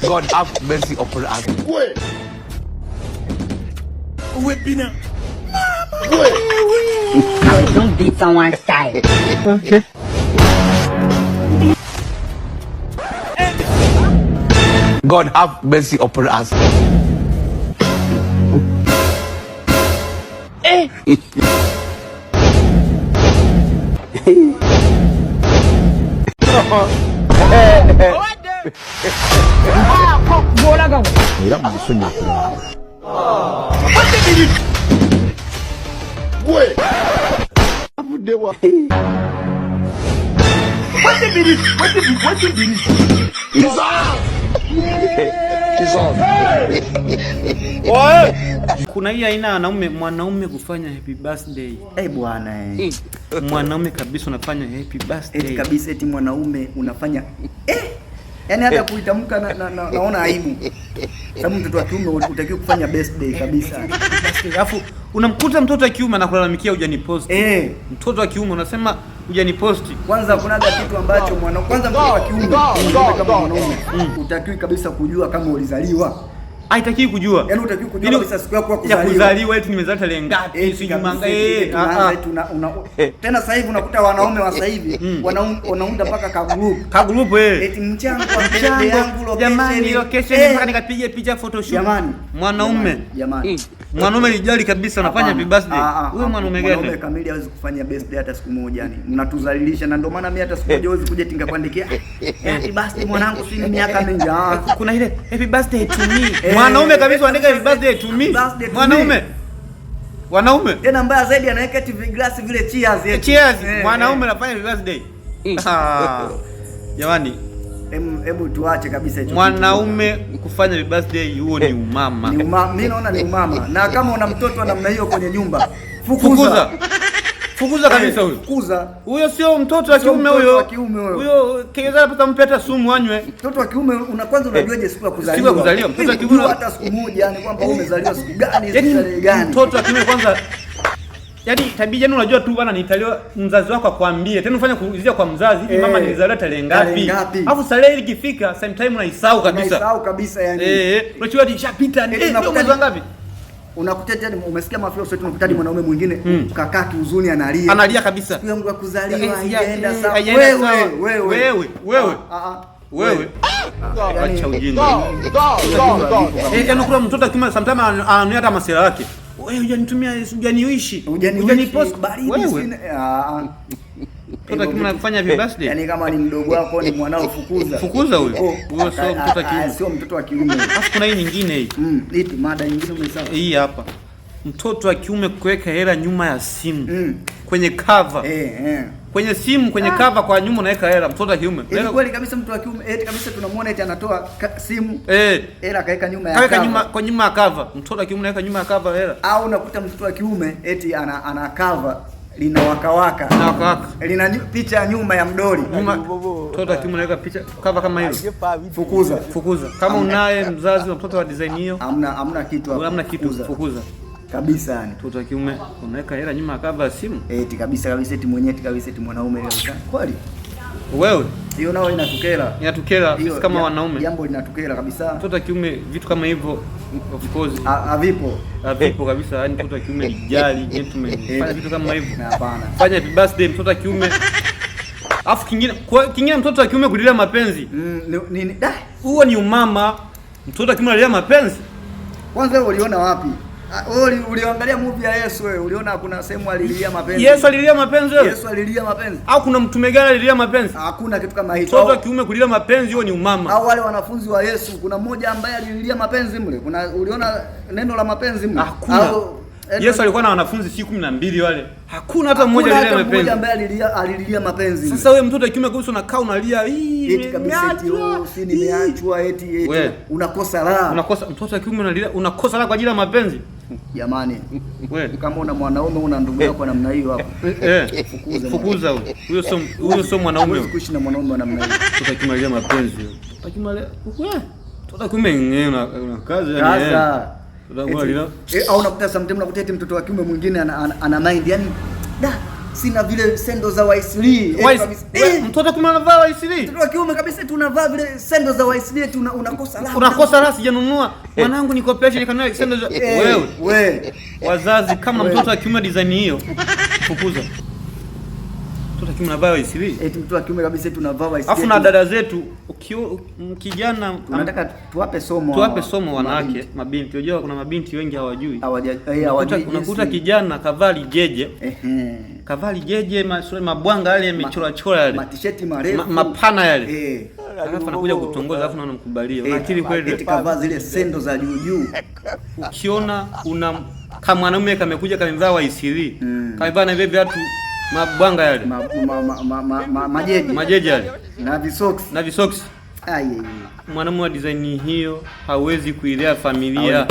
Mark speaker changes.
Speaker 1: God have mercy upon us.
Speaker 2: Pina.
Speaker 3: Don't beat someone's child.
Speaker 1: Okay. God have mercy upon us.
Speaker 2: Kuna hii aina mwanaume kufanya happy birthday.
Speaker 4: Bwana
Speaker 2: Mwanaume kabisa unafanya happy birthday.
Speaker 4: Eti kabisa eti mwanaume unafanya yaani hata kuitamka naona aibu. Sababu mtoto wa kiume utakiwa kufanya birthday kabisa.
Speaker 2: Alafu unamkuta mtoto wa kiume anakulalamikia hujanipost. Mtoto wa kiume unasema hujanipost.
Speaker 4: Kwanza kuna kitu ambacho kwanza mtoto wa kiume kama mwanaume utakiwa kabisa kujua kama ulizaliwa.
Speaker 2: Haitaki kujua.
Speaker 4: Yaani utakiwa kujua kabisa siku yako ya
Speaker 2: kuzaliwa eti nimezaliwa tarehe ngapi, si Jumanga.
Speaker 4: Tena sasa hivi unakuta wanaume wa sasa hivi wanaunda mpaka ka group eti mchango wa birthday yangu location.
Speaker 2: Jamani location mpaka nikapige picha photoshoot.
Speaker 4: Jamani.
Speaker 2: Mwanaume lijali kabisa anafanya happy birthday. Wewe mwanaume gani?
Speaker 4: Mwanaume kamili hawezi kufanya birthday hata siku moja yani. Mnatuzalilisha na ndio maana mimi hata siku moja hawezi kuja tinga kuandikia happy birthday mwanangu si miaka mingi.
Speaker 2: Kuna ile happy birthday to me. Mwanaume kabisa andika happy birthday to me. Wanaume.
Speaker 4: Tena mbaya zaidi anaweka eti glass vile cheers.
Speaker 2: Cheers. Mwanaume anafanya happy birthday. Jamani,
Speaker 4: hebu tuache kabisa hicho.
Speaker 2: Mwanaume kufanya happy birthday huo ni umama.
Speaker 4: Mimi naona ni umama. Na kama una mtoto namna hiyo kwenye nyumba,
Speaker 2: fukuza kabisa huyo. Huyo sio mtoto wa kiume huyo. Huyo kiweza pata mpeta sumu anywe.
Speaker 4: Mtoto wa kiume kwanza unajuaje siku ya kuzaliwa?
Speaker 2: Mtoto wa kiume
Speaker 4: hata siku moja yani kwamba umezaliwa siku gani, tarehe gani.
Speaker 2: Mtoto wa kiume kwanza yaani tabia yenu unajua tu bana nitaliwa mzazi wako akwambie. Tena ufanye kuulizia kwa mzazi hivi mama nilizaliwa tarehe ngapi? Alafu tarehe ikifika sometime unaisahau kabisa.
Speaker 4: Unaisahau kabisa yani.
Speaker 2: Unachua ishapita ndio mwezi ngapi?
Speaker 4: Unakuta tena umesikia mafia sote tunakutadi mwanaume mwingine kakaa kiuzuni analia.
Speaker 2: Analia kabisa.
Speaker 4: Siku yangu ya kuzaliwa haijaenda sawa.
Speaker 2: Wewe. Acha ujinga. Yaani kuna mtoto kama sometimes ananuia hata masela yake. Wewe hujanitumia hujaniishi. Hujanipost baridi sina. Mtoto kama anafanya happy birthday.
Speaker 4: Yaani kama ni mdogo wako ni mwanao
Speaker 2: fukuza huyo. Huyo sio mtoto wa kiume.
Speaker 4: Sio mtoto wa kiume.
Speaker 2: Alafu kuna hii nyingine hii.
Speaker 4: Ipi mada nyingine umesema?
Speaker 2: Hii hapa. Mtoto wa kiume kuweka hela nyuma ya simu. Kwenye cover. Kwenye simu, kwenye cover kwa nyuma unaweka hela mtoto wa kiume.
Speaker 4: Kweli kabisa mtoto wa kiume kabisa tunamuona eti anatoa simu. Hela kaweka nyuma ya
Speaker 2: cover. Kaweka kwa nyuma ya cover. Mtoto wa kiume anaweka nyuma ya cover hela.
Speaker 4: Au unakuta mtoto wa kiume eti ana cover lina waka. Lina picha ya nyuma ya mdoli.
Speaker 2: Mtoto wa kiume anaweka picha cover kama hilo. Fukuza. Kama unaye mzazi na mtoto wa design hiyo.
Speaker 4: Hamna kitu hapo.
Speaker 2: Hamna kitu, fukuza.
Speaker 4: Kabisa yani.
Speaker 2: Mtoto wa kiume unaweka hela nyuma ya cover ya simu.
Speaker 4: Eti kabisa eti mwenyewe kabisa eti mwanaume leo. Kweli?
Speaker 2: Wewe
Speaker 4: hiyo nao inatukera
Speaker 2: sisi kama wanaume.
Speaker 4: Jambo linatukera kabisa.
Speaker 2: Mtoto wa kiume vitu kama hivyo of course havipo kabisa. Yani mtoto wa kiume jali gentleman. Fanya vitu kama hivyo.
Speaker 4: Hapana.
Speaker 2: Fanya happy birthday mtoto wa kiume. Alafu kingine mtoto wa kiume kulilia mapenzi.
Speaker 4: Nini?
Speaker 2: Huo ni umama. Mtoto wa kiume alilia mapenzi.
Speaker 4: Kwanza wewe uliona wapi? Wewe uliangalia movie ya Yesu wewe, uliona kuna sehemu alilia mapenzi?
Speaker 2: Yesu alilia mapenzi wewe?
Speaker 4: Yesu alilia mapenzi.
Speaker 2: Au kuna mtume gani alilia mapenzi?
Speaker 4: Hakuna kitu kama hicho.
Speaker 2: Mtoto wa kiume kulilia mapenzi huo ni umama.
Speaker 4: Au wale wanafunzi wa Yesu, kuna mmoja ambaye alilia mapenzi mle? Uliona neno la mapenzi mle?
Speaker 2: Hakuna. Yesu alikuwa na wanafunzi si 12 wale. Hakuna hata mmoja alilia mapenzi.
Speaker 4: Mmoja ambaye alilia mapenzi.
Speaker 2: Sasa wewe mtoto wa kiume kabisa unakaa unalia
Speaker 4: eti kabisa eti nimeachwa eti unakosa raha.
Speaker 2: Mtoto wa kiume unalia unakosa raha kwa ajili ya mapenzi.
Speaker 4: Jamani, wewe kama una mwanaume una ndugu yako namna hiyo hapo.
Speaker 2: Fukuza huyo sio mwanaume.
Speaker 4: Huwezi kuishi na mwanaume namna hiyo.
Speaker 2: Mtoto akimalia mapenzi. Mtoto kiume una kazi yani.
Speaker 4: Au unakuta sometimes unakuta eti mtoto wa kiume mwingine ana mind yani sina vile sendo za Waisli.
Speaker 2: Mtoto kama anavaa Waisli.
Speaker 4: Mtoto wa kiume kabisa tunavaa vile sendo za Waisli, unakosa raha.
Speaker 2: Unakosa raha, sijanunua. Mwanangu ni cooperation kanunua sendo za wewe. Wazazi kama mtoto wa kiume design hiyo, fukuza. Mtoto wa kiume anavaa Waisli.
Speaker 4: Mtoto wa kiume kabisa tunavaa Waisli.
Speaker 2: Afu na dada zetu kijana
Speaker 4: tunataka tuwape somo
Speaker 2: wanawake, mabinti. Unajua kuna mabinti wengi hawajui. Unakuta
Speaker 4: yes,
Speaker 2: kijana kavali jeje. Kavali jeje, mabwanga yale yamechora chora yale.
Speaker 4: Matisheti marefu.
Speaker 2: Mapana yale. Alafu anakuja kutongoza, alafu naona mkubalia. Unakiri kweli?
Speaker 4: Eti kavaa zile sendo za juu juu.
Speaker 2: Ukiona kama mwanaume kamekuja kamevaa Waisili. Kamevaa na vile viatu mabwanga yale. Majeje yale. Na visocks.
Speaker 4: Ai.
Speaker 2: Mwanamume wa design hiyo hawezi kuilea familia.